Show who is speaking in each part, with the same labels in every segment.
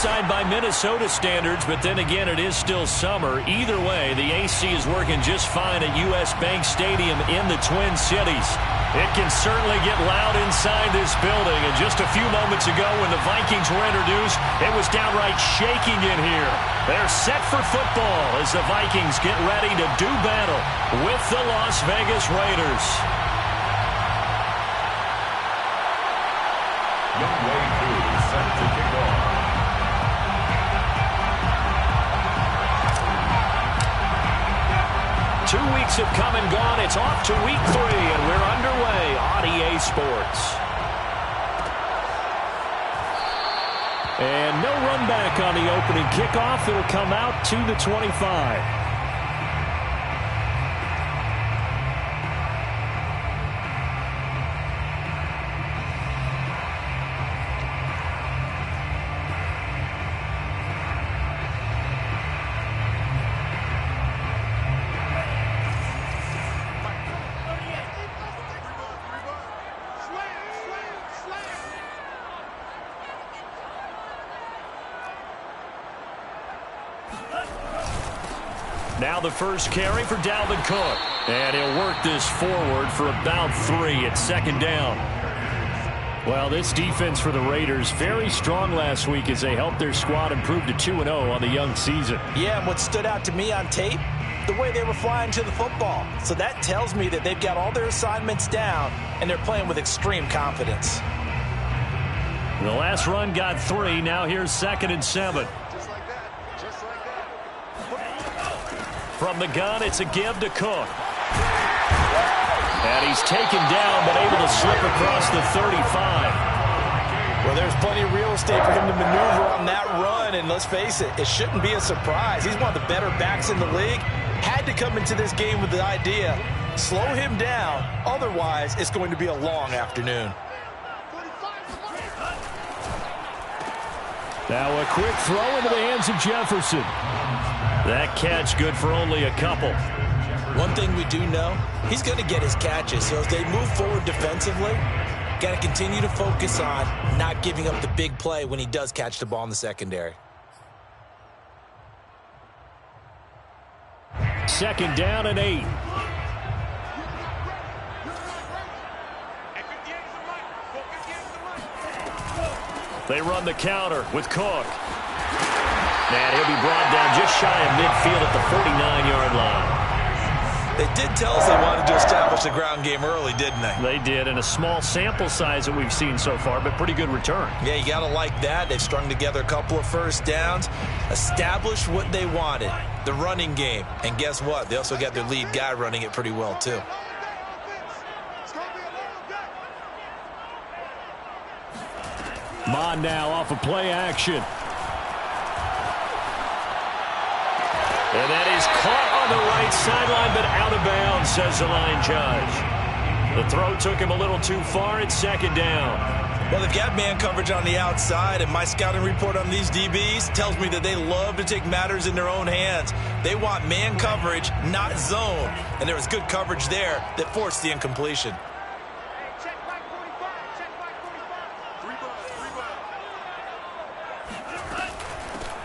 Speaker 1: side by Minnesota standards, but then again, it is still summer. Either way, the AC is working just fine at U.S. Bank Stadium in the Twin Cities. It can certainly get loud inside this building, and just a few moments ago when the Vikings were introduced, it was downright shaking in here. They're set for football as the Vikings get ready to do battle with the Las Vegas Raiders.
Speaker 2: Midway through, set to kick off.
Speaker 1: Two weeks have come and gone. It's off to week 3, and we're underway on EA Sports. And no run back on the opening kickoff. It'll come out to the 25. Now the first carry for Dalvin Cook. And he'll work this forward for about 3 at second down. Well, this defense for the Raiders, very strong last week as they helped their squad improve to 2-0 on the young season.
Speaker 3: Yeah, and what stood out to me on tape, the way they were flying to the football. So that tells me that they've got all their assignments down, and they're playing with extreme confidence.
Speaker 1: The last run got 3. Now here's 2nd and 7. From the gun, it's a give to Cook. And he's taken down, but able to slip across the 35.
Speaker 3: Well, there's plenty of real estate for him to maneuver on that run, and let's face it, it shouldn't be a surprise. He's one of the better backs in the league. Had to come into this game with the idea, slow him down, otherwise it's going to be a long afternoon.
Speaker 1: Now a quick throw into the hands of Jefferson. That catch good for only a couple.
Speaker 3: One thing we do know, he's going to get his catches. So as they move forward defensively, got to continue to focus on not giving up the big play when he does catch the ball in the secondary.
Speaker 1: 2nd down and 8. They run the counter with Cook. And he'll be brought down just shy of midfield at the 49-yard line.
Speaker 3: They did tell us they wanted to establish the ground game early, didn't they?
Speaker 1: They did, and a small sample size that we've seen so far, but pretty good return.
Speaker 3: Yeah, you got to like that. They've strung together a couple of first downs, established what they wanted, the running game. And guess what? They also got their lead guy running it pretty well, too.
Speaker 1: Mon now off of play action. And that is caught on the right sideline, but out of bounds, says the line judge. The throw took him a little too far. It's 2nd down.
Speaker 3: Well, they've got man coverage on the outside, and my scouting report on these DBs tells me that they love to take matters in their own hands. They want man coverage, not zone. And there was good coverage there that forced the incompletion.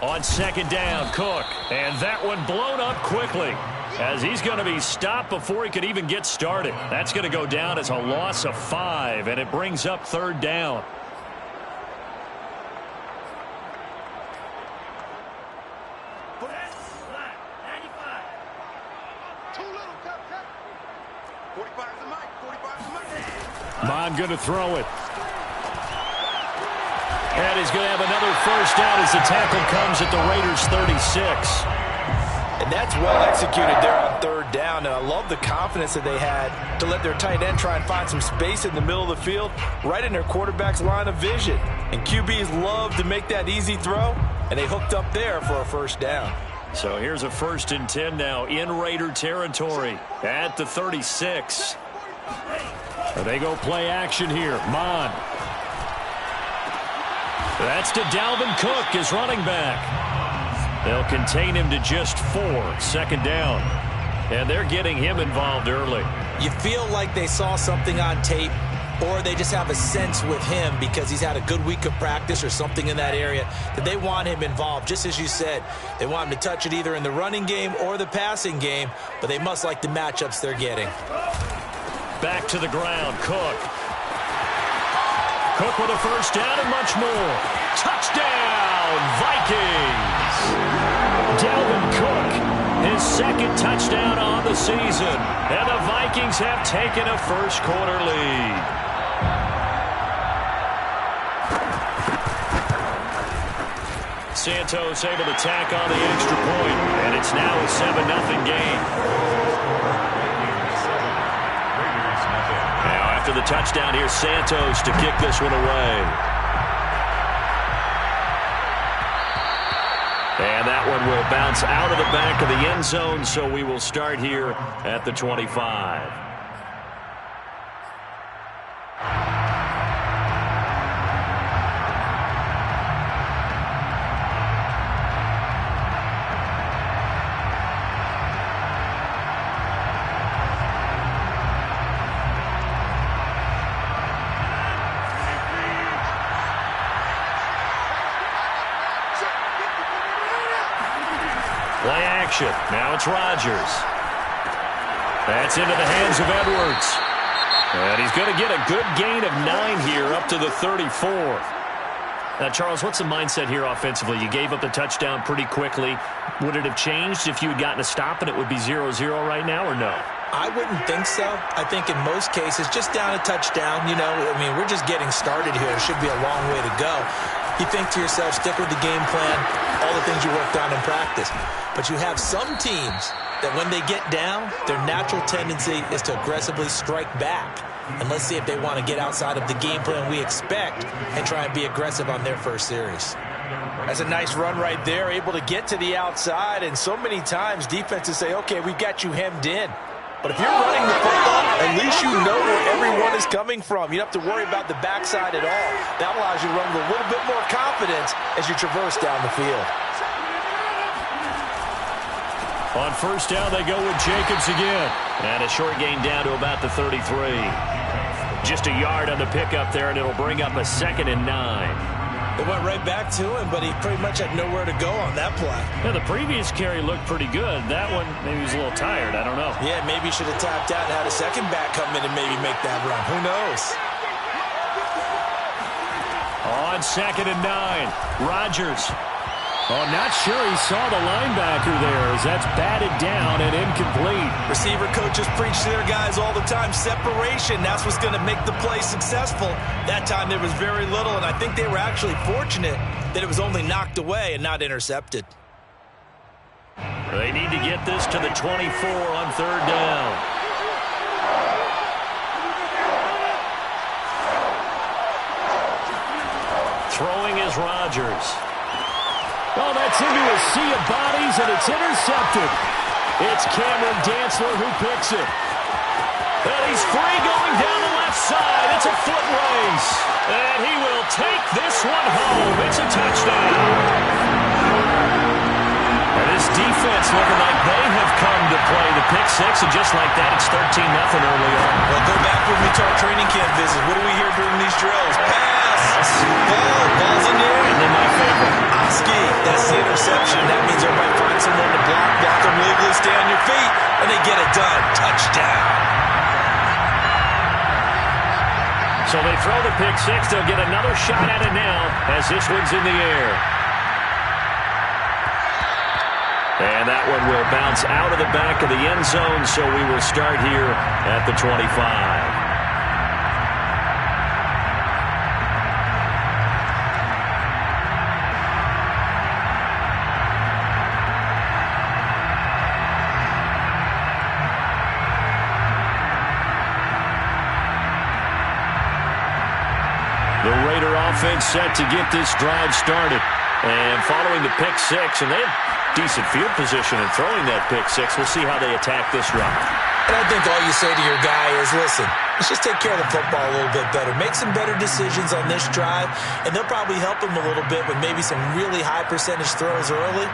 Speaker 1: On 2nd down, Cook. And that one blown up quickly as he's going to be stopped before he could even get started. That's going to go down as a loss of 5, and it brings up 3rd down. Mon going to throw it. And he's going to have another first down as the tackle comes at the Raiders' 36.
Speaker 3: And that's well executed there on 3rd down. And I love the confidence that they had to let their tight end try and find some space in the middle of the field, right in their quarterback's line of vision. And QBs love to make that easy throw, and they hooked up there for a first down.
Speaker 1: So here's a 1st and 10 now in Raider territory at the 36. They go play action here. Mon. That's to Dalvin Cook, his running back. They'll contain him to just 4, 2nd down. And they're getting him involved early.
Speaker 3: You feel like they saw something on tape or they just have a sense with him because he's had a good week of practice or something in that area that they want him involved. Just as you said, they want him to touch it either in the running game or the passing game, but they must like the matchups they're getting.
Speaker 1: Back to the ground, Cook. Cook with a first down and much more. Touchdown, Vikings! Dalvin Cook, his second touchdown on the season. And the Vikings have taken a first-quarter lead. Santos able to tack on the extra point, and it's now a 7-0 game. Now after the touchdown, here's Santos to kick this one away. And that one will bounce out of the back of the end zone, so we will start here at the 25. Play action. Now it's Rodgers. That's into the hands of Edwards. And he's going to get a good gain of 9 here up to the 34. Now, Charles, what's the mindset here offensively? You gave up the touchdown pretty quickly. Would it have changed if you had gotten a stop and it would be 0-0 right now, or no?
Speaker 3: I wouldn't think so. I think in most cases, just down a touchdown, we're just getting started here. It should be a long way to go. You think to yourself, stick with the game plan, all the things you worked on in practice. But you have some teams that when they get down, their natural tendency is to aggressively strike back. And let's see if they want to get outside of the game plan we expect and try and be aggressive on their first series. That's a nice run right there, able to get to the outside. And so many times defenses say, okay, we've got you hemmed in. But if you're running the football, at least you know where everyone is coming from. You don't have to worry about the backside at all. That allows you to run with a little bit more confidence as you traverse down the field.
Speaker 1: On first down, they go with Jacobs again. And a short gain down to about the 33. Just a yard on the pickup there, and it'll bring up a 2nd and 9.
Speaker 3: They went right back to him, but he pretty much had nowhere to go on that play.
Speaker 1: Yeah, the previous carry looked pretty good. That one, maybe he was a little tired. I don't know.
Speaker 3: Yeah, maybe he should have tapped out and had a second back come in and maybe make that run. Who knows?
Speaker 1: On 2nd and 9, Rodgers. Oh, not sure he saw the linebacker there as that's batted down and incomplete.
Speaker 3: Receiver coaches preach to their guys all the time. Separation, that's what's going to make the play successful. That time there was very little, and I think they were actually fortunate that it was only knocked away and not intercepted.
Speaker 1: They need to get this to the 24 on 3rd down. Throwing is Rodgers. Oh, that's into a sea of bodies, and it's intercepted. It's Cameron Dantzler who picks it. And he's free going down the left side. It's a foot race. And he will take this one home. It's a touchdown. And this defense looking like they have come to play the pick six, and just like that, it's 13-0 early on.
Speaker 3: Well, go back when we took training camp visits. What do we hear during these drills? Pass. Ball's in the air.
Speaker 1: And then my favorite.
Speaker 3: Oski, that's the interception. That means everybody finds someone to block them legally, stay on your feet, and they get it done. Touchdown.
Speaker 1: So they throw the pick six. They'll get another shot at it now as this one's in the air. And that one will bounce out of the back of the end zone, so we will start here at the 25. The Raider offense set to get this drive started. And following the pick six, and they have decent field position in throwing that pick six. We'll see how they attack this drive.
Speaker 3: And I think all you say to your guy is, listen, let's just take care of the football a little bit better. Make some better decisions on this drive, and they'll probably help him a little bit with maybe some really high percentage throws early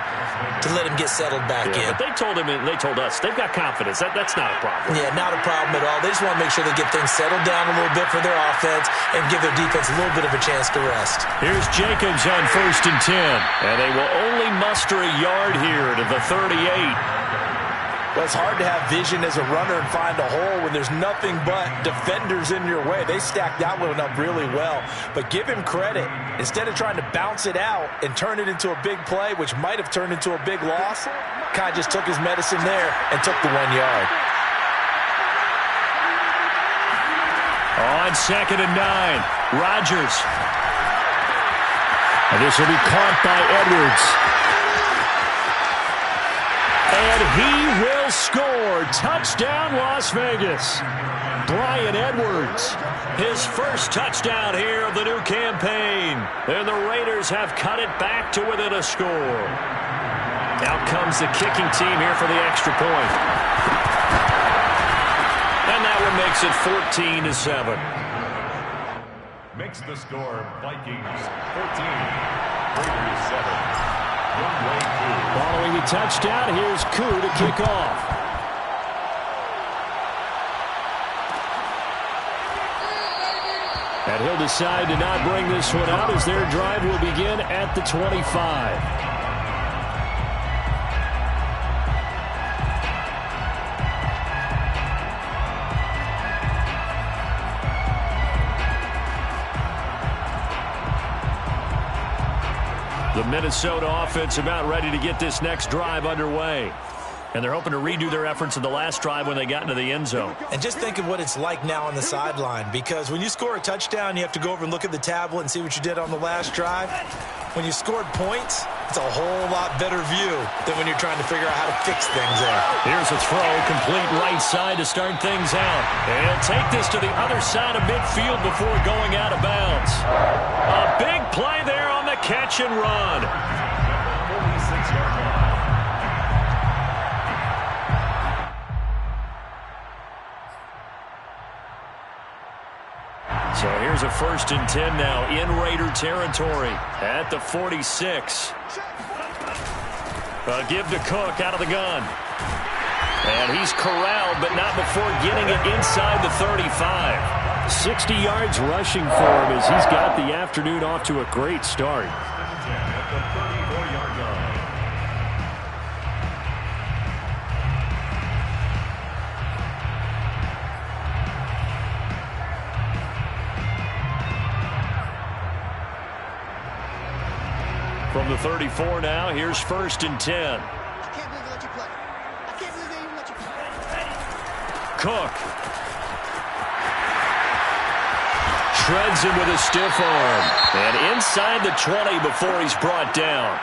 Speaker 3: to let him get settled back in.
Speaker 1: But they told him, and they told us, they've got confidence. That's not a problem.
Speaker 3: Yeah, not a problem at all. They just want to make sure they get things settled down a little bit for their offense and give their defense a little bit of a chance to rest.
Speaker 1: Here's Jacobs on 1st and 10, and they will only muster a yard here to the 38.
Speaker 3: Well, it's hard to have vision as a runner and find a hole when there's nothing but defenders in your way. They stacked that one up really well. But give him credit. Instead of trying to bounce it out and turn it into a big play, which might have turned into a big loss, Kai just took his medicine there and took the 1 yard.
Speaker 1: On 2nd and 9, Rodgers. And this will be caught by Edwards. And he will score. Touchdown, Las Vegas. Bryan Edwards, his first touchdown here of the new campaign. And the Raiders have cut it back to within a score. Out comes the kicking team here for the extra point. And that one makes it 14-7.
Speaker 2: Makes the score Vikings 14, Raiders 7.
Speaker 1: Following the touchdown, here's Koo to kick off. And he'll decide to not bring this one out as their drive will begin at the 25. The Minnesota offense about ready to get this next drive underway. And they're hoping to redo their efforts in the last drive when they got into the end zone.
Speaker 3: And just think of what it's like now on the sideline, because when you score a touchdown, you have to go over and look at the tablet and see what you did on the last drive. When you scored points, it's a whole lot better view than when you're trying to figure out how to fix things there.
Speaker 1: Here's a throw, complete right side to start things out. And he'll take this to the other side of midfield before going out of bounds. A big play there on the catch and run.
Speaker 2: 46-yard line.
Speaker 1: So here's a 1st and 10 now in Raider territory at the 46. A give to Cook out of the gun. And he's corralled, but not before getting it inside the 35. 60 yards rushing for him as he's got the afternoon off to a great start.
Speaker 2: At the 34-yard line.
Speaker 1: From the 34 now, here's 1st and 10.
Speaker 4: I can't believe they let you play. I can't believe they even let you play.
Speaker 1: Cook. Shreds him with a stiff arm. And inside the 20 before he's brought down.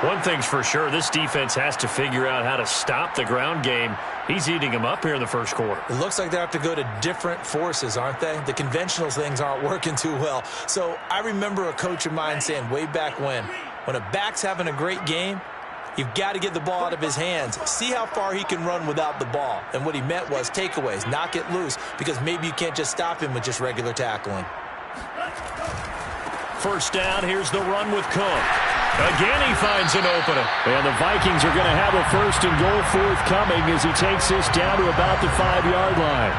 Speaker 1: One thing's for sure, this defense has to figure out how to stop the ground game. He's eating them up here in the first quarter.
Speaker 3: It looks like they have to go to different forces, aren't they? The conventional things aren't working too well. So I remember a coach of mine saying way back when a back's having a great game, you've got to get the ball out of his hands. See how far he can run without the ball. And what he meant was takeaways, knock it loose, because maybe you can't just stop him with just regular tackling.
Speaker 1: First down, here's the run with Cook. Again, he finds an opening. And the Vikings are going to have a 1st and goal forthcoming as he takes this down to about the 5-yard line.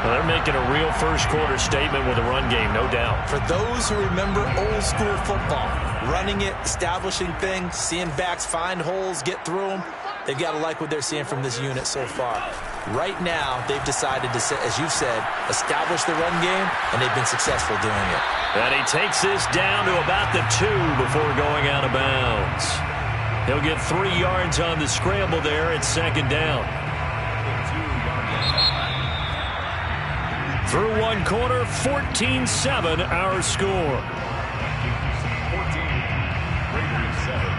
Speaker 1: Well, they're making a real first quarter statement with a run game, no doubt.
Speaker 3: For those who remember old school football, running it, establishing things, seeing backs find holes, get through them, they've got to like what they're seeing from this unit so far. Right now, they've decided to, as you've said, establish the run game, and they've been successful doing it.
Speaker 1: And he takes this down to about the 2 before going out of bounds. He'll get 3 yards on the scramble there at 2nd down. Through one quarter, 14-7 our score.
Speaker 2: 14, Raiders 7.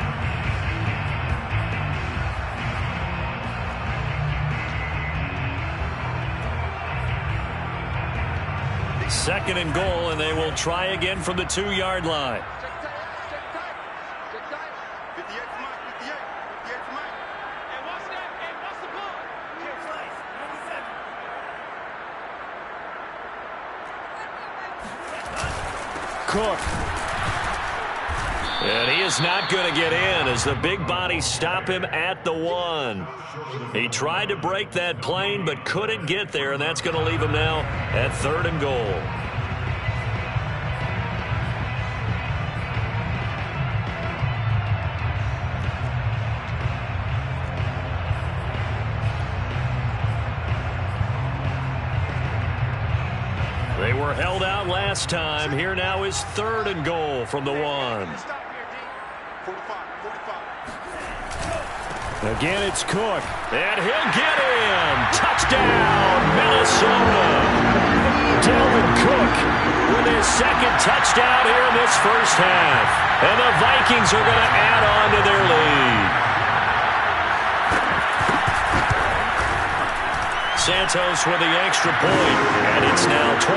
Speaker 1: Second and goal, and they will try again from the 2-yard line.
Speaker 5: Cook.
Speaker 1: And he is not going to get in as the big bodies stop him at the 1. He tried to break that plane but couldn't get there, and that's going to leave him now at 3rd and goal. They were held out last time. Here now is 3rd and goal from the 1.
Speaker 5: Again, it's Cook.
Speaker 1: And he'll get in. Touchdown, Minnesota. Dalvin Cook with his 2nd touchdown here in this first half. And the Vikings are going to add on to their lead. Santos with the extra point, and it's now 21-7.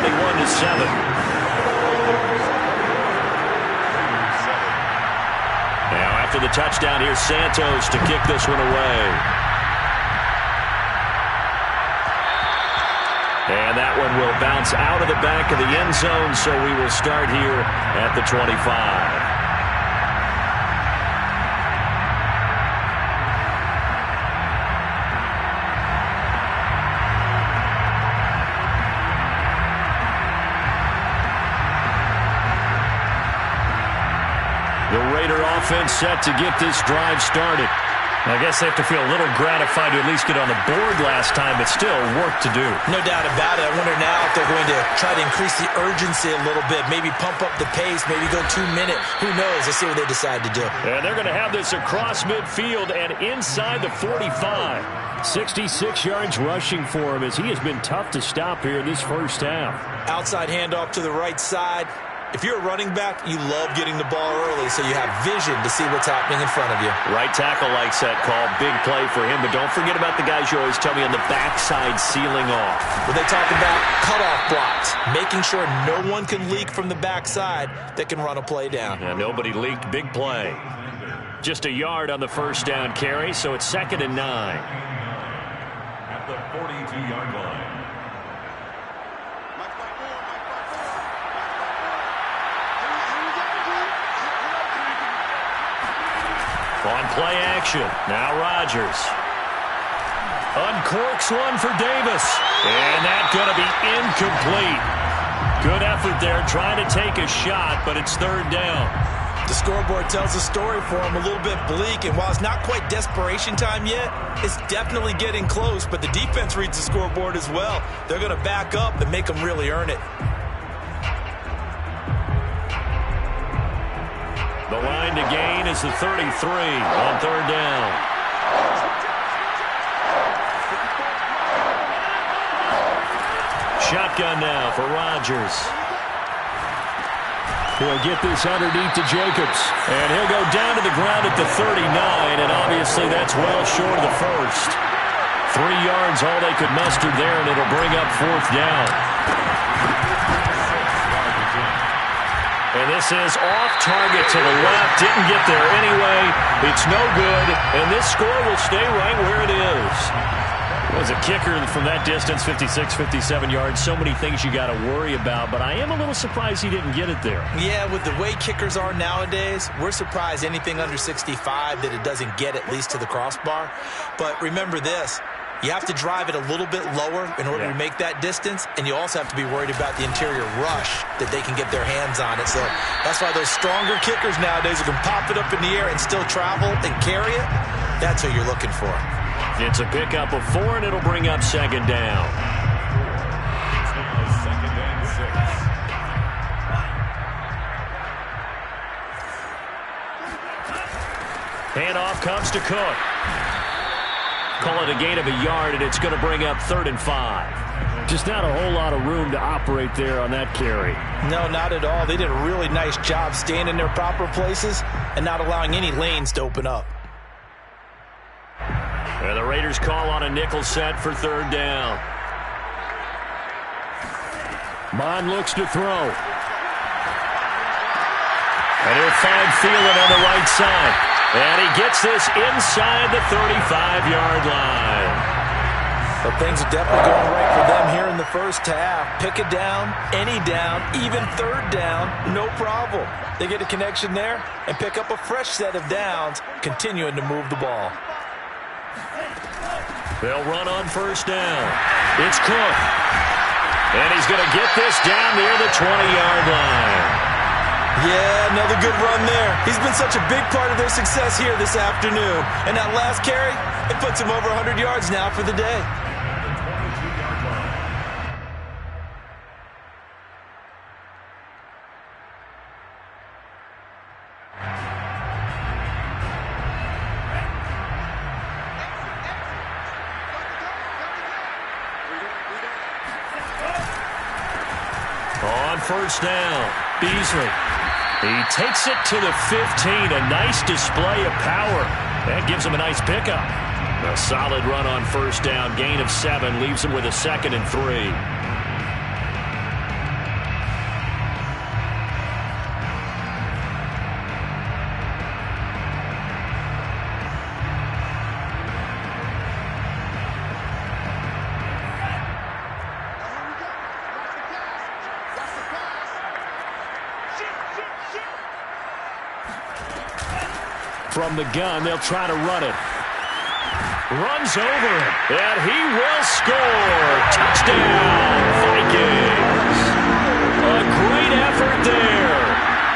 Speaker 1: Now after the touchdown, here's Santos to kick this one away. And that one will bounce out of the back of the end zone, so we will start here at the 25. The Raider offense set to get this drive started.
Speaker 5: I guess they have to feel a little gratified to at least get on the board last time, but still work to do.
Speaker 3: No doubt about it. I wonder now if they're going to try to increase the urgency a little bit, maybe pump up the pace, maybe go 2-minute. Who knows? Let's see what they decide to do.
Speaker 1: And they're going to have this across midfield and inside the 45.
Speaker 5: 66 yards rushing for him as he has been tough to stop here in this first half.
Speaker 3: Outside handoff to the right side. If you're a running back, you love getting the ball early so you have vision to see what's happening in front of you.
Speaker 1: Right tackle likes that call. Big play for him, but don't forget about the guys you always tell me on the backside sealing off.
Speaker 3: When they talk about cutoff blocks, making sure no one can leak from the backside that can run a play down.
Speaker 1: Yeah, nobody leaked. Big play. Just a yard on the first down carry, so it's 2nd and 9.
Speaker 2: At the 42-yard line.
Speaker 1: On play action. Now Rodgers. Uncorks one for Davis. And that's going to be incomplete. Good effort there trying to take a shot, but it's 3rd down.
Speaker 3: The scoreboard tells a story for him, a little bit bleak, and while it's not quite desperation time yet, it's definitely getting close, but the defense reads the scoreboard as well. They're going to back up and make them really earn it.
Speaker 1: The line to gain is the 33 on 3rd down. Shotgun now for Rodgers.
Speaker 5: He'll get this underneath to Jacobs.
Speaker 1: And he'll go down to the ground at the 39, and obviously that's well short of the first. 3 yards all they could muster there, and it'll bring up 4th down. And this is off target to the left. Didn't get there anyway. It's no good. And this score will stay right where it is. As a kicker from that distance, 56, 57 yards, so many things you got to worry about. But I am a little surprised he didn't get it there.
Speaker 3: Yeah, with the way kickers are nowadays, we're surprised anything under 65 that it doesn't get at least to the crossbar. But remember this. You have to drive it a little bit lower in order to make that distance, and you also have to be worried about the interior rush that they can get their hands on it. So that's why those stronger kickers nowadays who can pop it up in the air and still travel and carry it, that's what you're looking for.
Speaker 1: It's a pickup of 4, and it'll bring up 2nd down.
Speaker 2: It's now 2nd and 6.
Speaker 1: Handoff comes to Cook. Call it a gain of a yard, and it's going to bring up 3rd and 5.
Speaker 5: Just not a whole lot of room to operate there on that carry.
Speaker 3: No, not at all. They did a really nice job staying in their proper places and not allowing any lanes to open up.
Speaker 1: And the Raiders call on a nickel set for 3rd down.
Speaker 5: Mon looks to throw.
Speaker 1: And he'll find Thielen on the right side. And he gets this inside the 35-yard line.
Speaker 3: But things are definitely going right for them here in the first half. Pick a down, any down, even third down, no problem. They get a connection there and pick up a fresh set of downs, continuing to move the ball.
Speaker 1: They'll run on first down. It's Cook. And he's going to get this down near the 20-yard line.
Speaker 3: Yeah, another good run there. He's been such a big part of their success here this afternoon. And that last carry, it puts him over 100 yards now for the day.
Speaker 1: On first down, Beasley. He takes it to the 15. A nice display of power. That gives him a nice pickup. A solid run on first down. Gain of 7 leaves him with a 2nd and 3. From the gun, they'll try to run it. Runs over him, and he will score. Touchdown, Vikings. A great effort there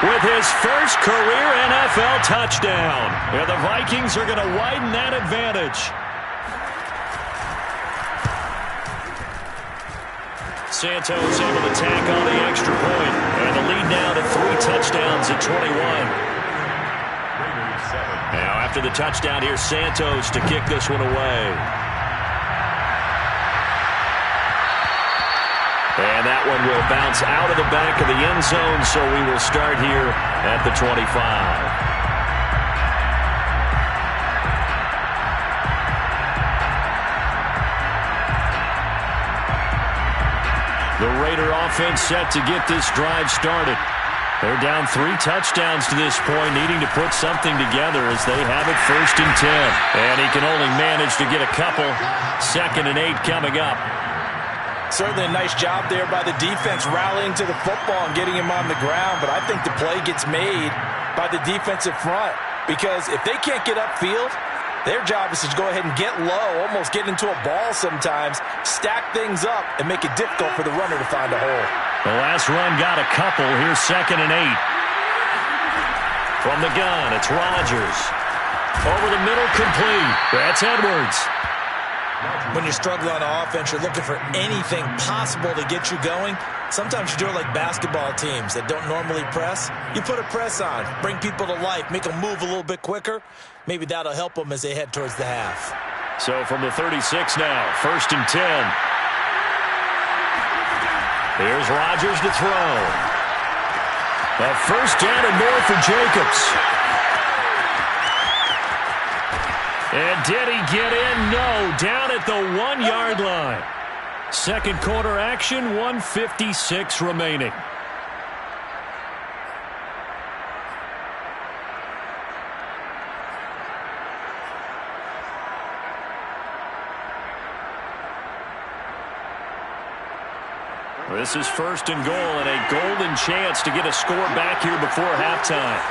Speaker 1: with his first career NFL touchdown. And the Vikings are going to widen that advantage. Santos able to tack on the extra point, and the lead now to 3 touchdowns at 21. Now after the touchdown, here's Santos to kick this one away. And that one will bounce out of the back of the end zone, so we will start here at the 25. The Raider offense set to get this drive started. They're down 3 touchdowns to this point, needing to put something together as they have it 1st and 10. And he can only manage to get a couple. 2nd and 8 coming up.
Speaker 3: Certainly a nice job there by the defense rallying to the football and getting him on the ground. But I think the play gets made by the defensive front. Because if they can't get upfield, their job is to go ahead and get low, almost get into a ball sometimes, stack things up, and make it difficult for the runner to find a hole.
Speaker 1: The last run got a couple. Here's 2nd and 8. From the gun, it's Rodgers. Over the middle, complete. That's Edwards.
Speaker 3: When you're struggling on offense, you're looking for anything possible to get you going. Sometimes you do it like basketball teams that don't normally press. You put a press on, bring people to life, make them move a little bit quicker. Maybe that'll help them as they head towards the half.
Speaker 1: So from the 36 now, 1st and 10. Here's Rodgers to throw. A first down and more for Jacobs. And did he get in? No, down at the 1-yard line. Second quarter action, 1:56 remaining. This is 1st and goal and a golden chance to get a score back here before halftime.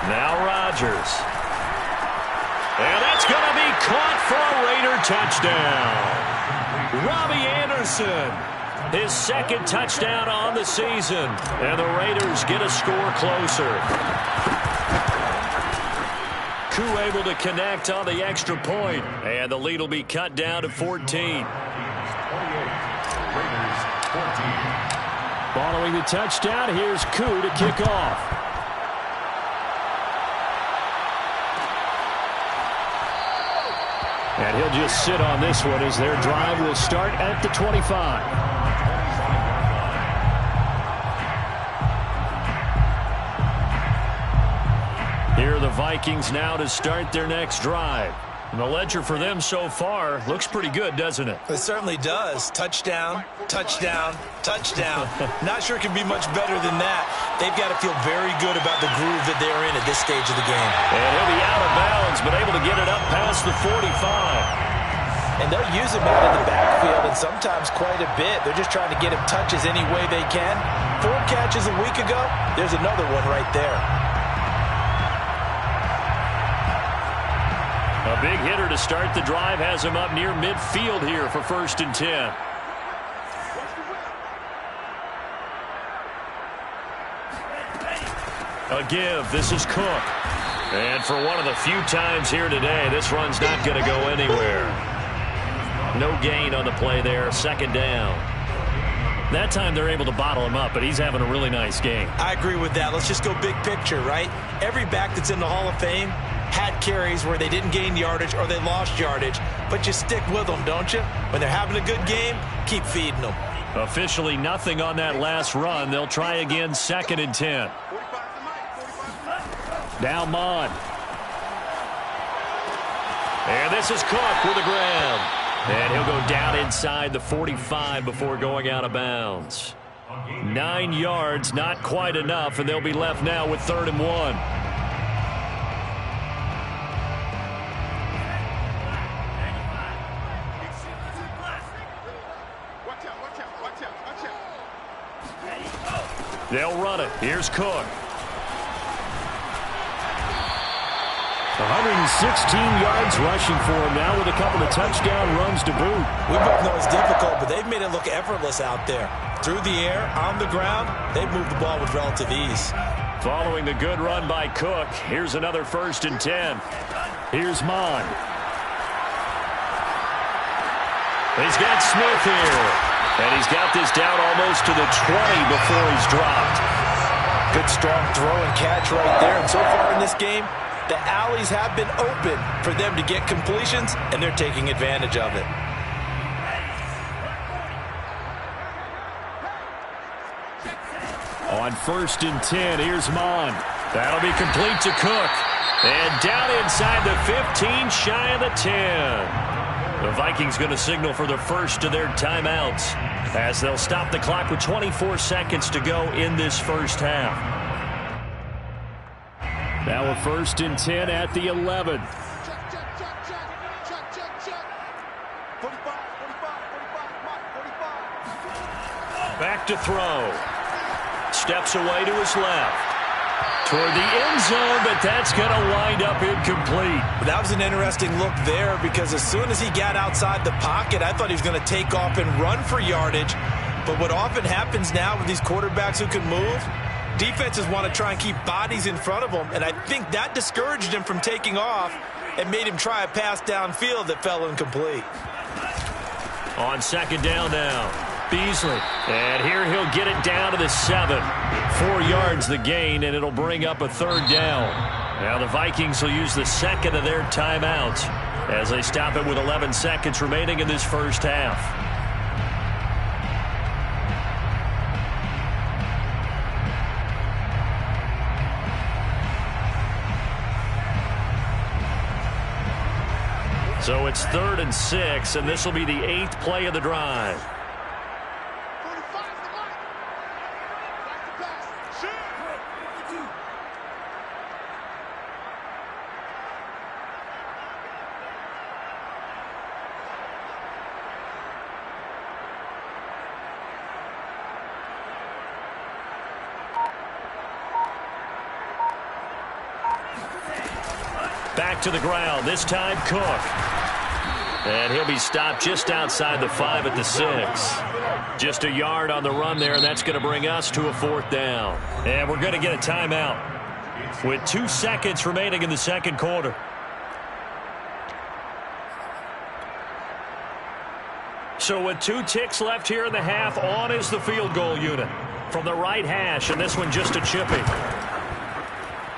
Speaker 1: Now Rodgers. And that's going to be caught for a Raider touchdown. Robbie Anderson, his 2nd touchdown on the season. And the Raiders get a score closer. Koo able to connect on the extra point, and the lead will be cut down to 14. Following the touchdown, here's Koo to kick off. And he'll just sit on this one as their drive will start at the 25. Here are the Vikings now to start their next drive. And the ledger for them so far looks pretty good, doesn't it?
Speaker 3: It certainly does. Touchdown, touchdown, touchdown. Not sure it can be much better than that. They've got to feel very good about the groove that they're in at this stage of the game.
Speaker 1: And he'll be out of bounds, but able to get it up past the 45.
Speaker 3: And they'll use him out in the backfield, and sometimes quite a bit. They're just trying to get him touches any way they can. 4 catches a week ago, there's another one right there.
Speaker 1: A big hitter to start the drive has him up near midfield here for 1st and 10. A give. This is Cook. And for one of the few times here today, this run's not going to go anywhere. No gain on the play there. 2nd down. That time they're able to bottle him up, but he's having a really nice game.
Speaker 3: I agree with that. Let's just go big picture, right? Every back that's in the Hall of Fame had carries where they didn't gain yardage or they lost yardage, but you stick with them, don't you? When they're having a good game, keep feeding them.
Speaker 1: Officially nothing on that last run. They'll try again 2nd and 10. Now Mon. And this is Cook with the ground. And he'll go down inside the 45 before going out of bounds. 9 yards, not quite enough, and they'll be left now with 3rd and 1. They'll run it. Here's Cook.
Speaker 5: 116 yards rushing for him now with a couple of touchdown runs to boot.
Speaker 3: We both know it's difficult, but they've made it look effortless out there. Through the air, on the ground, they've moved the ball with relative ease.
Speaker 1: Following the good run by Cook, here's another 1st and 10. Here's Mon. He's got Smith here. And he's got this down almost to the 20 before he's dropped.
Speaker 3: Good strong throw and catch right there. And so far in this game, the alleys have been open for them to get completions, and they're taking advantage of it.
Speaker 1: On 1st and 10, here's Mon. That'll be complete to Cook. And down inside the 15, shy of the 10. The Vikings going to signal for the first of their timeouts as they'll stop the clock with 24 seconds to go in this first half.
Speaker 5: Now a 1st and 10 at the 11.
Speaker 1: Back to throw. Steps away to his left. Toward the end zone, but that's going to wind up incomplete.
Speaker 3: That was an interesting look there because as soon as he got outside the pocket, I thought he was going to take off and run for yardage. But what often happens now with these quarterbacks who can move, defenses want to try and keep bodies in front of them, and I think that discouraged him from taking off and made him try a pass downfield that fell incomplete.
Speaker 1: On 2nd down now, Beasley. And here he'll get it down to the 7. 4 yards the gain, and it'll bring up a 3rd down. Now the Vikings will use the 2nd of their timeouts as they stop it with 11 seconds remaining in this first half. So it's 3rd and 6, and this will be the 8th play of the drive. Back to the ground, this time Cook. And he'll be stopped just outside the 5 at the 6. Just a yard on the run there, and that's going to bring us to a 4th down. And we're going to get a timeout with 2 seconds remaining in the second quarter. So with 2 ticks left here in the half, on is the field goal unit from the right hash, and this one just a chippy.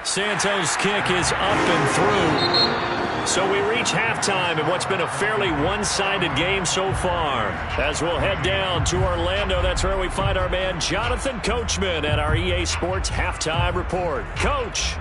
Speaker 1: Santos' kick is up and through. So we reach halftime in what's been a fairly one-sided game so far. As we'll head down to Orlando, that's where we find our man Jonathan Coachman at our EA Sports Halftime Report. Coach.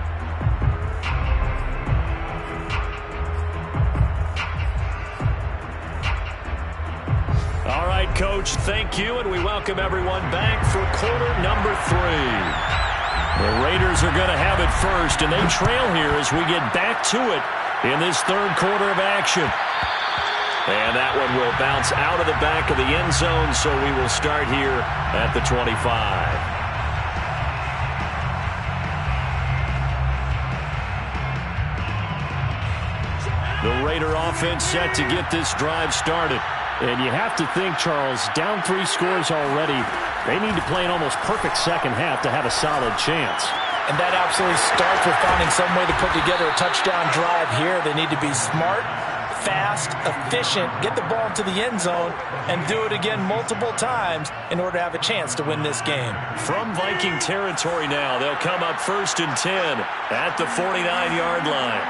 Speaker 1: Coach, thank you, and we welcome everyone back for quarter number 3. The Raiders are going to have it first, and they trail here as we get back to it in this third quarter of action. And that one will bounce out of the back of the end zone, so we will start here at the 25. The Raider offense set to get this drive started.
Speaker 5: And you have to think, Charles, down 3 scores already. They need to play an almost perfect second half to have a solid chance.
Speaker 3: And that absolutely starts with finding some way to put together a touchdown drive here. They need to be smart, fast, efficient, get the ball to the end zone, and do it again multiple times in order to have a chance to win this game.
Speaker 1: From Viking territory now, they'll come up 1st and 10 at the 49-yard line.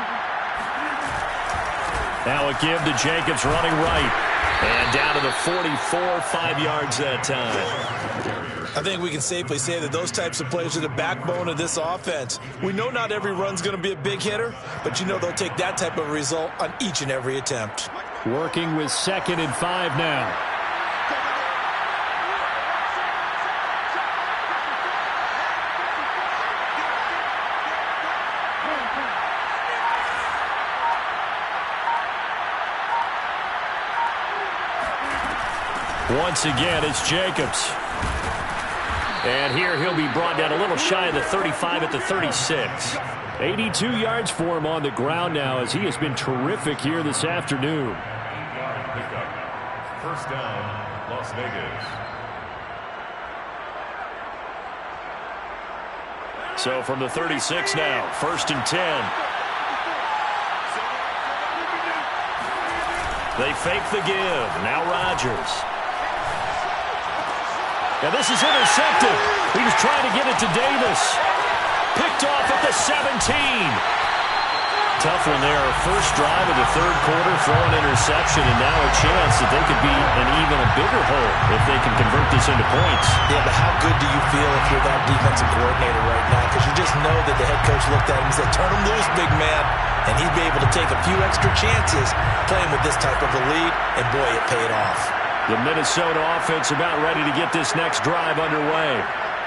Speaker 1: Now a give to Jacobs running right. And down to the 44, 5 yards that time.
Speaker 3: I think we can safely say that those types of plays are the backbone of this offense. We know not every run's going to be a big hitter, but you know they'll take that type of result on each and every attempt.
Speaker 5: Working with 2nd and 5 now.
Speaker 1: Once again, it's Jacobs. And here he'll be brought down a little shy of the 35 at the 36.
Speaker 5: 82 yards for him on the ground now as he has been terrific here this afternoon.
Speaker 2: Pickup. First down, Las Vegas.
Speaker 1: So from the 36 now, 1st and 10. They fake the give. Now Rodgers. Now this is intercepted. He was trying to get it to Davis. Picked off at the 17. Tough one there. First drive of the third quarter, throw an interception, and now a chance that they could be in even a bigger hole if they can convert this into points.
Speaker 3: Yeah, but how good do you feel if you're that defensive coordinator right now? Because you just know that the head coach looked at him and said, turn him loose, big man. And he'd be able to take a few extra chances playing with this type of a lead, and boy, it paid off.
Speaker 1: The Minnesota offense about ready to get this next drive underway.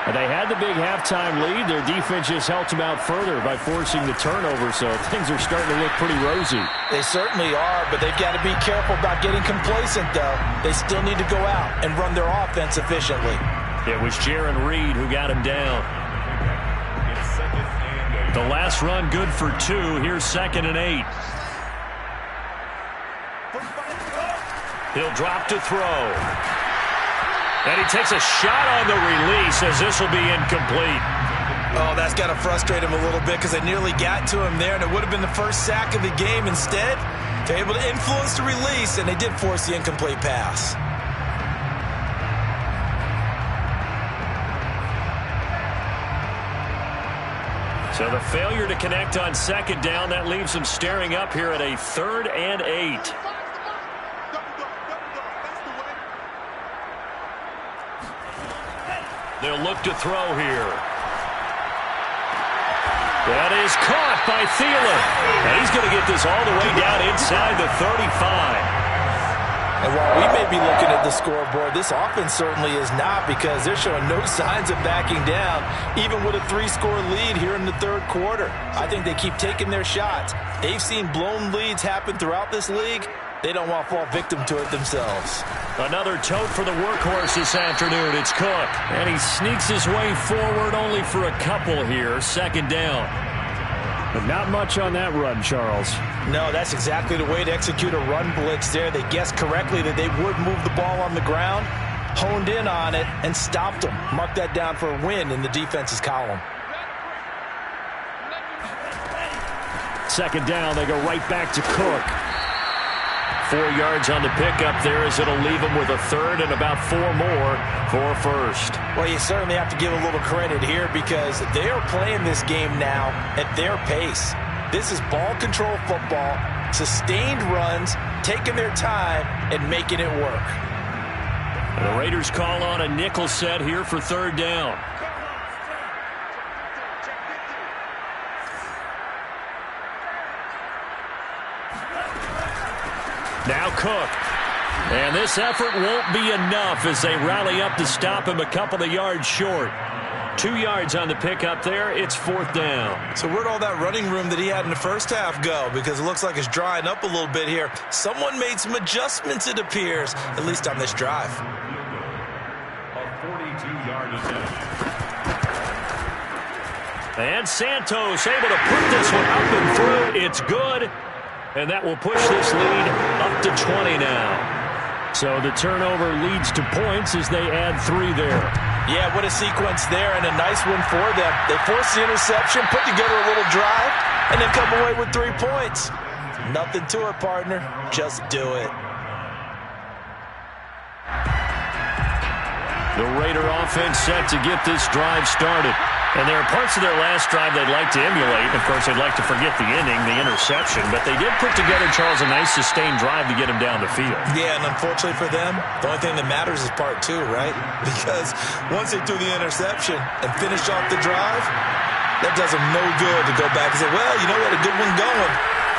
Speaker 5: And they had the big halftime lead. Their defense just helped them out further by forcing the turnover, so things are starting to look pretty rosy.
Speaker 3: They certainly are, but they've got to be careful about getting complacent, though. They still need to go out and run their offense efficiently.
Speaker 1: It was Jaron Reed who got him down. The last run good for 2. Here's 2nd and 8. He'll drop to throw. And he takes a shot on the release as this will be incomplete.
Speaker 3: Oh, that's got to frustrate him a little bit because they nearly got to him there, and it would have been the first sack of the game. Instead, they're able to influence the release, and they did force the incomplete pass.
Speaker 1: So the failure to connect on 2nd down, that leaves them staring up here at a 3rd and 8. They'll look to throw here. That is caught by Thielen. And he's going to get this all the way down inside the 35.
Speaker 3: And while we may be looking at the scoreboard, this offense certainly is not, because they're showing no signs of backing down, even with a 3-score lead here in the third quarter. I think they keep taking their shots. They've seen blown leads happen throughout this league. They don't want to fall victim to it themselves.
Speaker 1: Another tote for the workhorse this afternoon. It's Cook. And he sneaks his way forward only for a couple here. 2nd down.
Speaker 5: But not much on that run, Charles.
Speaker 3: No, that's exactly the way to execute a run blitz there. They guessed correctly that they would move the ball on the ground, honed in on it, and stopped them. Mark that down for a win in the defense's column.
Speaker 5: 2nd down, they go right back to Cook.
Speaker 1: 4 yards on the pickup there as it'll leave them with a 3rd and about 4 more for 1st.
Speaker 3: Well, you certainly have to give a little credit here because they are playing this game now at their pace. This is ball control football, sustained runs, taking their time, and making it work.
Speaker 1: And the Raiders call on a nickel set here for 3rd down. Now Cook. And this effort won't be enough as they rally up to stop him a couple of yards short. 2 yards on the pickup there. It's 4th down.
Speaker 3: So where'd all that running room that he had in the first half go? Because it looks like it's drying up a little bit here. Someone made some adjustments, it appears, at least on this drive.
Speaker 2: A 42-yard attempt.
Speaker 1: And Santos able to put this one up and through. It's good. And that will push this lead up to 20 now. So the turnover leads to points as they add 3 there.
Speaker 3: Yeah, what a sequence there, and a nice one for them. They force the interception, put together a little drive, and then come away with 3 points. Nothing to it, partner. Just do it.
Speaker 1: The Raider offense set to get this drive started. And there are parts of their last drive they'd like to emulate. Of course, they'd like to forget the inning, the interception. But they did put together, Charles, a nice sustained drive to get him down the field.
Speaker 3: Yeah, and unfortunately for them, the only thing that matters is part 2, right? Because once they threw the interception and finished off the drive, that does them no good to go back and say, well, you know what, a good one going.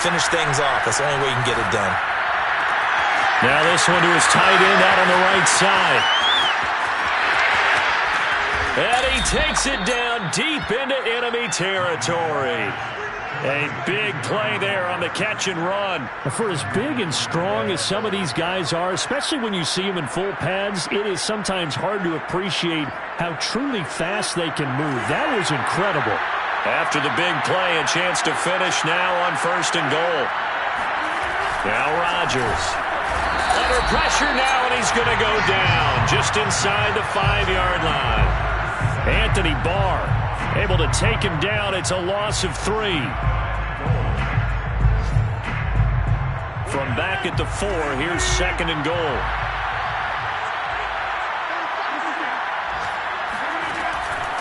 Speaker 3: Finish things off. That's the only way you can get it done.
Speaker 1: Now this one to his tight end out on the right side. And he takes it down deep into enemy territory. A big play there on the catch and run.
Speaker 5: For as big and strong as some of these guys are, especially when you see them in full pads, it is sometimes hard to appreciate how truly fast they can move. That was incredible.
Speaker 1: After the big play, a chance to finish now on 1st and goal. Now Rodgers. Under pressure now, and he's going to go down just inside the 5-yard line. Anthony Barr able to take him down. It's a loss of 3. From back at the 4, here's 2nd and goal.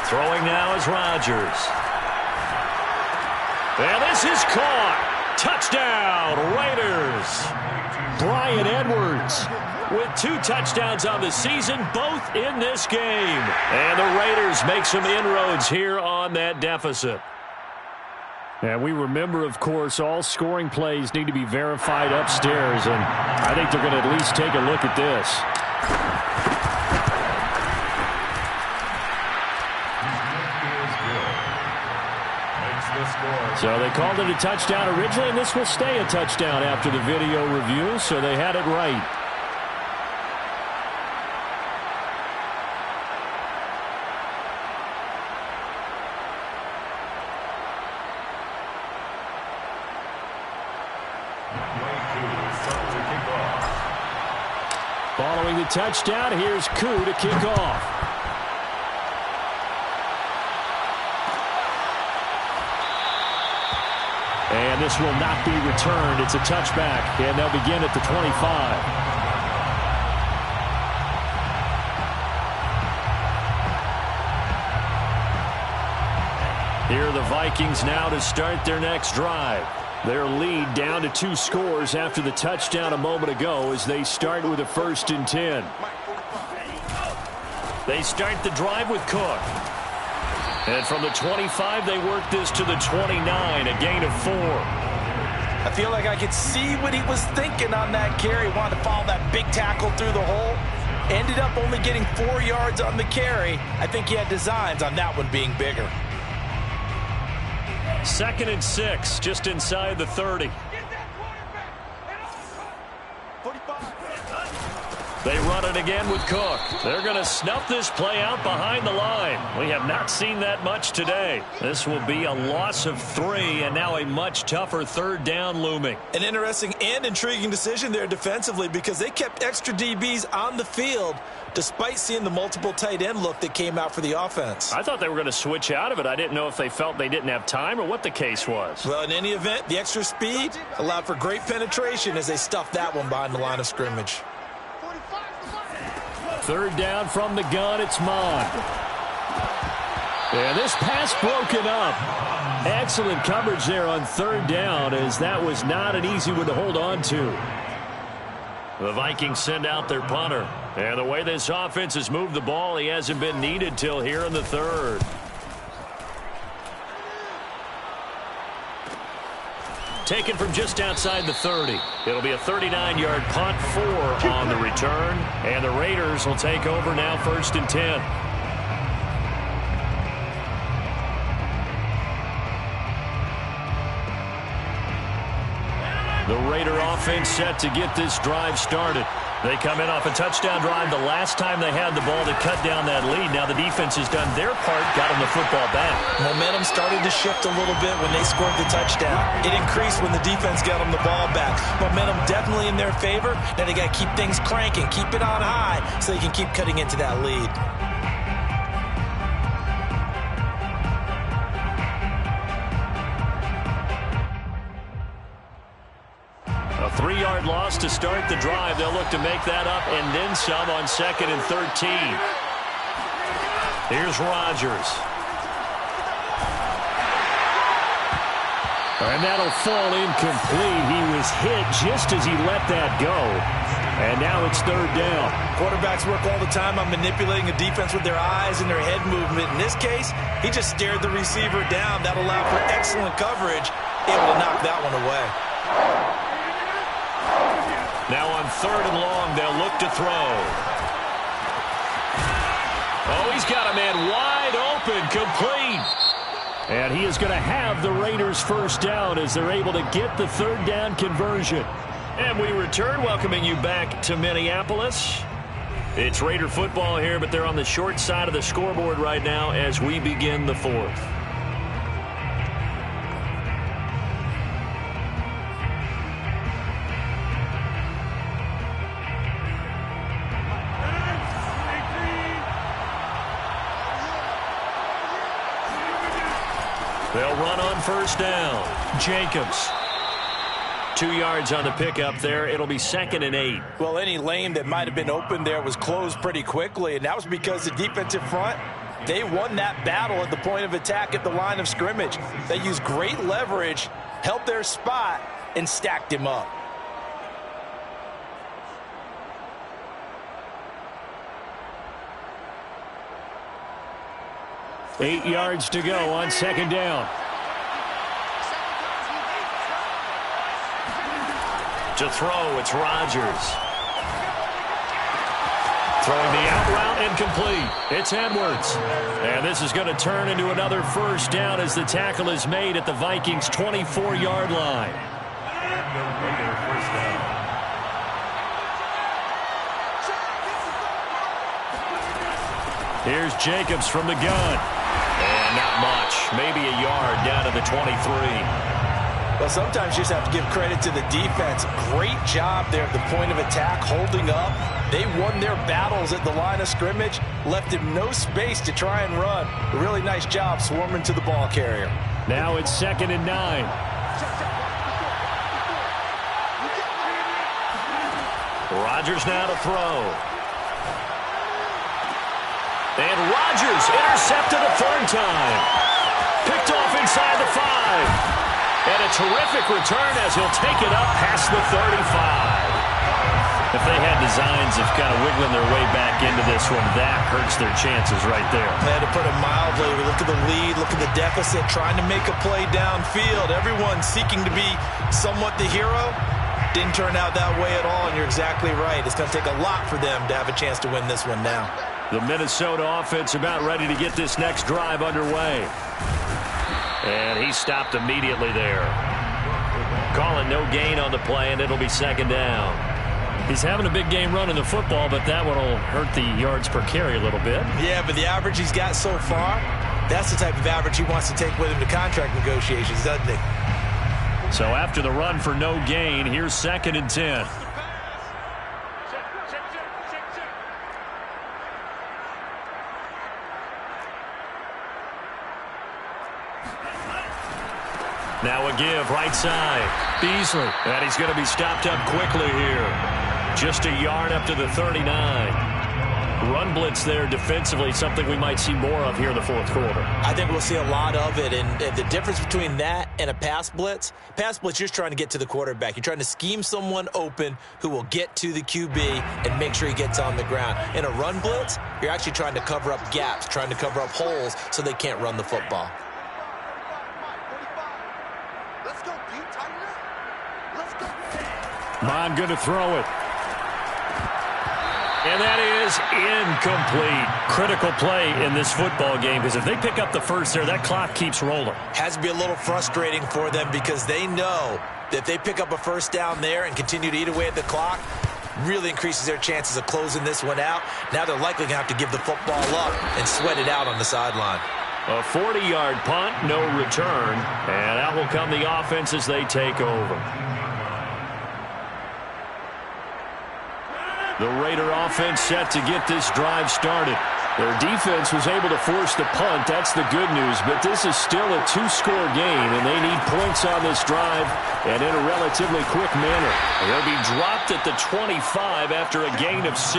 Speaker 1: Throwing now is Rodgers. And this is caught. Touchdown, Raiders. Bryan Edwards with 2 touchdowns on the season, both in this game. And the Raiders make some inroads here on that deficit.
Speaker 5: And we remember, of course, all scoring plays need to be verified upstairs, and I think they're going to at least take a look at this. So they called it a touchdown originally, and this will stay a touchdown after the video review, so they had it right. Following the touchdown, here's Koo to kick off. And this will not be returned. It's a touchback, and they'll begin at the 25. Here are the Vikings now to start their next drive. Their lead down to 2 scores after the touchdown a moment ago as they start with a 1st and 10. They start the drive with Cook. And from the 25, they work this to the 29, a gain of 4.
Speaker 3: I feel like I could see what he was thinking on that carry. Wanted to follow that big tackle through the hole. Ended up only getting 4 yards on the carry. I think he had designs on that one being bigger.
Speaker 1: 2nd and 6, just inside the 30. They run it again with Cook. They're going to snuff this play out behind the line. We have not seen that much today. This will be a loss of 3, and now a much tougher 3rd down looming.
Speaker 3: An interesting and intriguing decision there defensively because they kept extra DBs on the field despite seeing the multiple tight end look that came out for the offense.
Speaker 1: I thought they were going to switch out of it. I didn't know if they felt they didn't have time or what the case was.
Speaker 3: Well, in any event, the extra speed allowed for great penetration as they stuffed that one behind the line of scrimmage.
Speaker 5: 3rd down from the gun, it's Mond. And this pass broken up. Excellent coverage there on 3rd down as that was not an easy one to hold on to.
Speaker 1: The Vikings send out their punter. And the way this offense has moved the ball, he hasn't been needed till here in the 3rd. taken from just outside the 30. It'll be a 39-yard punt, 4 on the return, and the Raiders will take over now, 1st and 10. The Raider offense set to get this drive started. They come in off a touchdown drive the last time they had the ball to cut down that lead. Now the defense has done their part, got them the football back.
Speaker 3: Momentum started to shift a little bit when they scored the touchdown. It increased when the defense got them the ball back. Momentum definitely in their favor. Now they got to keep things cranking, keep it on high so they can keep cutting into that lead.
Speaker 1: A 3-yard loss to start the drive. They'll look to make that up and then some on 2nd and 13. Here's Rodgers.
Speaker 5: And that'll fall incomplete. He was hit just as he let that go. And now it's 3rd down.
Speaker 3: Quarterbacks work all the time on manipulating a defense with their eyes and their head movement. In this case, he just stared the receiver down. That allowed for excellent coverage, able to knock that one away.
Speaker 1: Now on 3rd and long, they'll look to throw. Oh, he's got a man wide open, complete.
Speaker 5: And he is going to have the Raiders 1st down as they're able to get the 3rd down conversion.
Speaker 1: And we return, welcoming you back to Minneapolis. It's Raider football here, but they're on the short side of the scoreboard right now as we begin the 4th. They'll run on 1st down. Jacobs. 2 yards on the pickup there. It'll be 2nd and 8.
Speaker 3: Well, any lane that might have been open there was closed pretty quickly, and that was because the defensive front, they won that battle at the point of attack at the line of scrimmage. They used great leverage, held their spot, and stacked him up.
Speaker 5: Eight yards to go on 2nd down.
Speaker 1: To throw, it's Rodgers. Throwing the out route and complete. It's Edwards. And this is going to turn into another 1st down as the tackle is made at the Vikings' 24-yard line. Here's Jacobs from the gun. And not much. Maybe a yard down to the 23.
Speaker 3: Well, sometimes you just have to give credit to the defense. Great job there at the point of attack, holding up. They won their battles at the line of scrimmage, left him no space to try and run. A really nice job swarming to the ball carrier.
Speaker 5: Now it's 2nd and 9.
Speaker 1: Rodgers now to throw. And Rodgers intercepted a 3rd time. Picked off inside the 5. And a terrific return as he'll take it up past the 35. If they had designs of kind of wiggling their way back into this one, that hurts their chances right there.
Speaker 3: They had to put it mildly. We look at the lead, look at the deficit, trying to make a play downfield. Everyone seeking to be somewhat the hero. Didn't turn out that way at all, and you're exactly right. It's going to take a lot for them to have a chance to win this one now.
Speaker 1: The Minnesota offense about ready to get this next drive underway. And he stopped immediately there. Calling no gain on the play, and it'll be 2nd down.
Speaker 5: He's having a big game running the football, but that one will hurt the yards per carry a little bit.
Speaker 3: Yeah, but the average he's got so far, that's the type of average he wants to take with him to contract negotiations, doesn't he?
Speaker 1: So after the run for no gain, here's 2nd and 10. Now a give, right side. Beasley. And he's going to be stopped up quickly here. Just a yard up to the 39. Run blitz there defensively, something we might see more of here in the 4th quarter.
Speaker 3: I think we'll see a lot of it, and the difference between that and a pass blitz, you're just trying to get to the quarterback. You're trying to scheme someone open who will get to the QB and make sure he gets on the ground. In a run blitz, you're actually trying to cover up gaps, trying to cover up holes so they can't run the football.
Speaker 4: Let's go, Pete. Tighten it up.
Speaker 5: Mon going to throw it.
Speaker 1: And that is incomplete. Critical play in this football game, because if they pick up the first there, that clock keeps rolling.
Speaker 3: Has to be a little frustrating for them because they know that if they pick up a first down there and continue to eat away at the clock, really increases their chances of closing this one out. Now they're likely going to have to give the football up and sweat it out on the sideline.
Speaker 1: A 40-yard punt, no return, and out will come the offense as they take over. The Raider offense set to get this drive started. Their defense was able to force the punt. That's the good news. But this is still a two-score game, and they need points on this drive and in a relatively quick manner. They'll be dropped at the 25 after a gain of 6.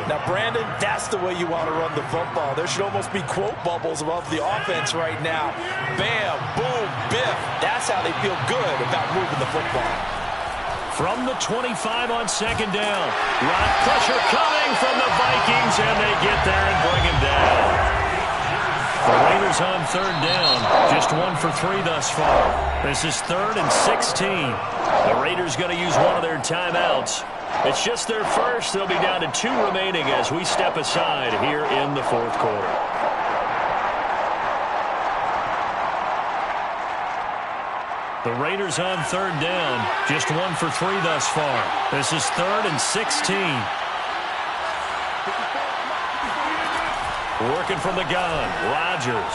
Speaker 3: Now, Brandon, that's the way you want to run the football. There should almost be quote bubbles above the offense right now. Bam, boom, biff. That's how they feel good about moving the football.
Speaker 1: From the 25 on second down. Rock pressure coming from the Vikings, and they get there and bring him down. The Raiders on third down. Just 1 for 3 thus far. This is 3rd and 16. The Raiders going to use one of their timeouts. It's just their first. They'll be down to 2 remaining as we step aside here in the 4th quarter. The Raiders on third down. Just 1 for 3 thus far. This is 3rd and 16. Working from the gun. Rodgers.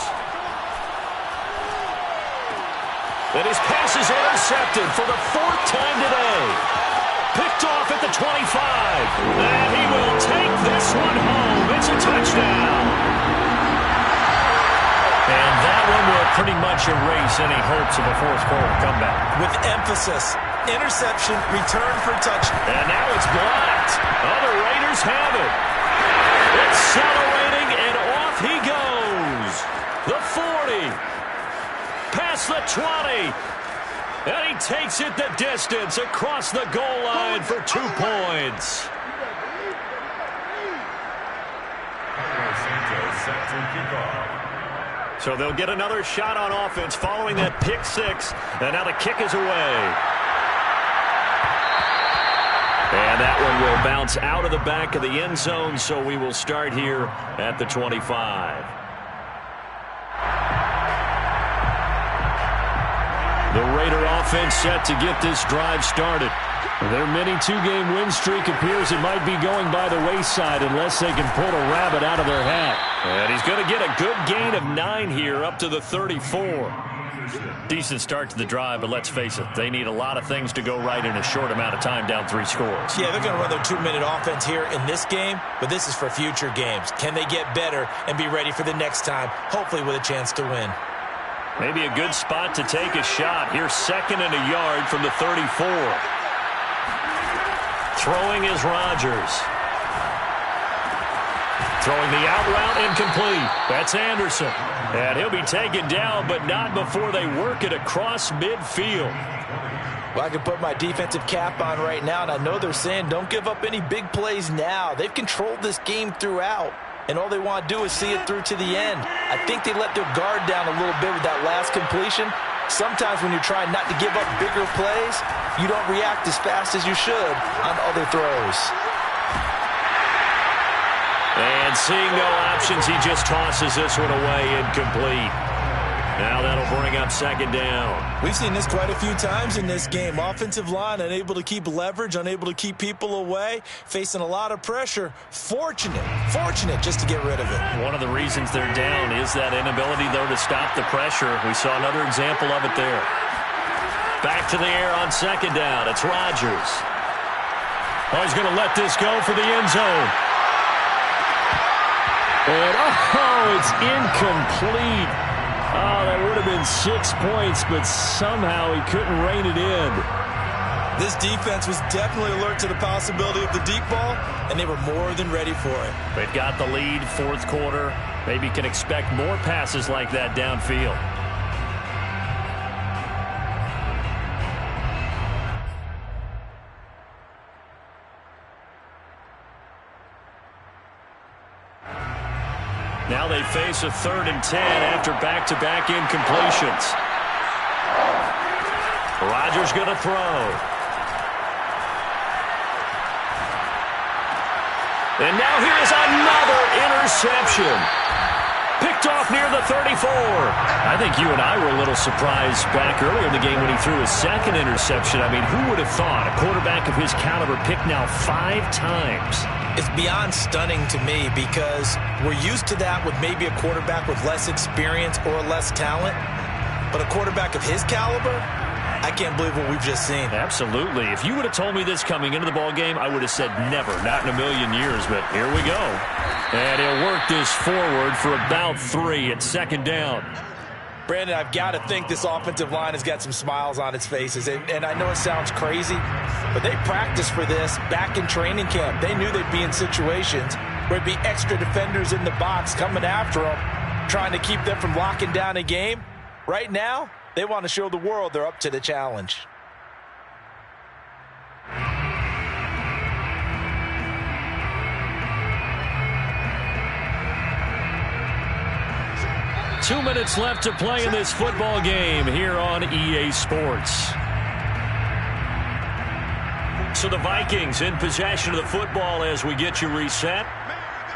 Speaker 1: And his pass is intercepted for the 4th time today. Picked off at the 25. And he will take this one home. It's a touchdown. And that one will pretty much erase any hopes of a 4th quarter comeback.
Speaker 3: With emphasis, interception, return for touchdown.
Speaker 1: And now it's blocked. Oh, the Raiders have it. Accelerating, and off he goes. The 40. Past the 20. And he takes it the distance across the goal line for 2 points.
Speaker 2: Set to kick off.
Speaker 1: So they'll get another shot on offense following that pick 6. And now the kick is away. And that one will bounce out of the back of the end zone, so we will start here at the 25. The Raider offense set to get this drive started. Their mini 2-game win streak appears it might be going by the wayside unless they can pull a rabbit out of their hat. And he's going to get a good gain of 9 here up to the 34. Decent start to the drive, but let's face it, they need a lot of things to go right in a short amount of time down 3 scores.
Speaker 3: Yeah, they're going to run their 2-minute offense here in this game, but this is for future games. Can they get better and be ready for the next time, hopefully with a chance to win?
Speaker 1: Maybe a good spot to take a shot. Here's 2nd and a yard from the 34. Throwing is Rodgers. Throwing the out route incomplete. That's Anderson. And he'll be taken down, but not before they work it across midfield.
Speaker 3: Well, I can put my defensive cap on right now, and I know they're saying don't give up any big plays now. They've controlled this game throughout, and all they want to do is see it through to the end. I think they let their guard down a little bit with that last completion. Sometimes when you're trying not to give up bigger plays, you don't react as fast as you should on other throws.
Speaker 1: And seeing no options, he just tosses this one away, incomplete. Now that'll bring up 2nd down.
Speaker 3: We've seen this quite a few times in this game. Offensive line unable to keep leverage, unable to keep people away, facing a lot of pressure. Fortunate just to get rid of it.
Speaker 1: One of the reasons they're down is that inability, though, to stop the pressure. We saw another example of it there. Back to the air on 2nd down. It's Rodgers. Oh, he's going to let this go for the end zone. And, it's incomplete. Oh, that would have been 6 points, but somehow he couldn't rein it in.
Speaker 3: This defense was definitely alert to the possibility of the deep ball, and they were more than ready for it.
Speaker 1: They've got the lead, 4th quarter. Maybe can expect more passes like that downfield. Now they face a 3rd and 10 after back-to-back incompletions. Rodgers going to throw. And now here's another interception. Picked off near the 34. I think you and I were a little surprised back earlier in the game when he threw his second interception. I mean, who would have thought a quarterback of his caliber picked now 5 times?
Speaker 3: It's beyond stunning to me because we're used to that with maybe a quarterback with less experience or less talent. But a quarterback of his caliber, I can't believe what we've just seen.
Speaker 1: Absolutely. If you would have told me this coming into the ball game, I would have said never, not in a million years. But here we go. And he'll work this forward for about 3 at second down.
Speaker 3: Brandon, I've got to think this offensive line has got some smiles on its faces. And I know it sounds crazy, but they practiced for this back in training camp. They knew they'd be in situations where there'd be extra defenders in the box coming after them, trying to keep them from locking down a game. Right now, they want to show the world they're up to the challenge.
Speaker 1: Two minutes left to play in this football game here on EA Sports. So the Vikings in possession of the football as we get you reset.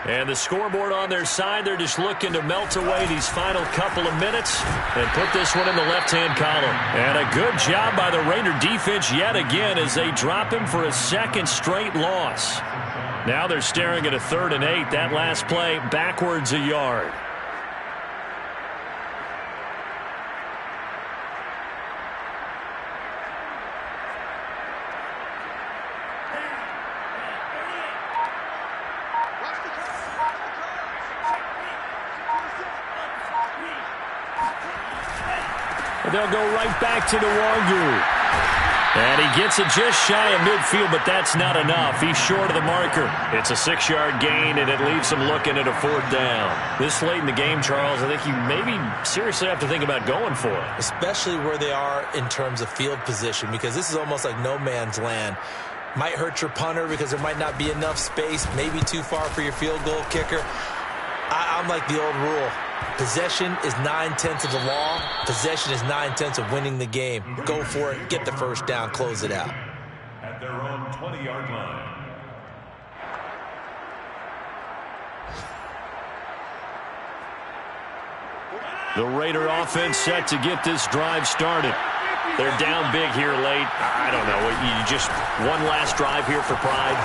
Speaker 1: And the scoreboard on their side, they're just looking to melt away these final couple of minutes and put this one in the left-hand column. And a good job by the Raider defense yet again as they drop him for a second straight loss. Now they're staring at a 3rd and 8. That last play backwards a yard. They'll go right back to Nwangu. And he gets it just shy of midfield, but that's not enough. He's short of the marker. It's a 6-yard gain, and it leaves him looking at a 4th down. This late in the game, Charles, I think you maybe seriously have to think about going for it.
Speaker 3: Especially where they are in terms of field position, because this is almost like no man's land. Might hurt your punter because there might not be enough space, maybe too far for your field goal kicker. I'm like the old rule. Possession is 9/10 of the law. Possession is 9/10 of winning the game. Go for it. Get the first down. Close it out.
Speaker 2: At their own 20-yard line.
Speaker 1: The Raider offense set to get this drive started. They're down big here late. I don't know. You just one last drive here for pride.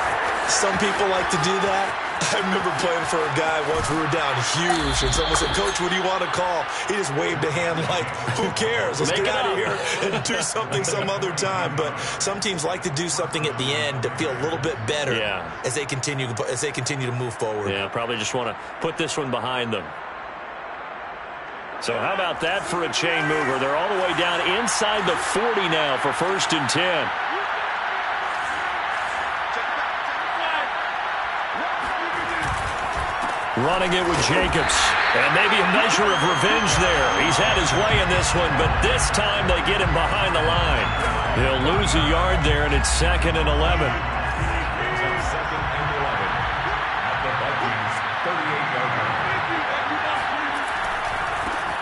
Speaker 3: Some people like to do that. I remember playing for a guy once. We were down huge, and someone said, "Coach, what do you want to call?" He just waved a hand like, "Who cares? Let's get out of here and do something some other time." But some teams like to do something at the end to feel a little bit better as they continue to move forward.
Speaker 1: Yeah, probably just want to put this one behind them. So how about that for a chain mover? They're all the way down inside the 40 now for 1st and 10. Running it with Jacobs. And maybe a measure of revenge there. He's had his way in this one, but this time they get him behind the line. He'll lose a yard there, and it's 2nd and 11.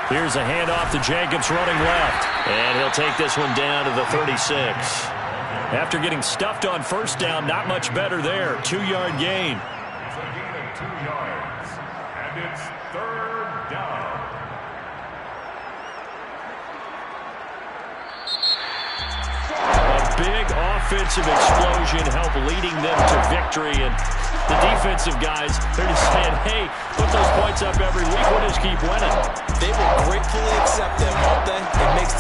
Speaker 1: Here's a handoff to Jacobs running left. And he'll take this one down to the 36. After getting stuffed on 1st down, not much better there. 2-yard gain.
Speaker 2: It's a gain of 2 yards. And it's 3rd down.
Speaker 1: A big offensive explosion helped leading them to victory. And the defensive guys, they're just saying, hey, put those points up every week. We'll just keep winning.
Speaker 3: They will gratefully accept them, won't they? It makes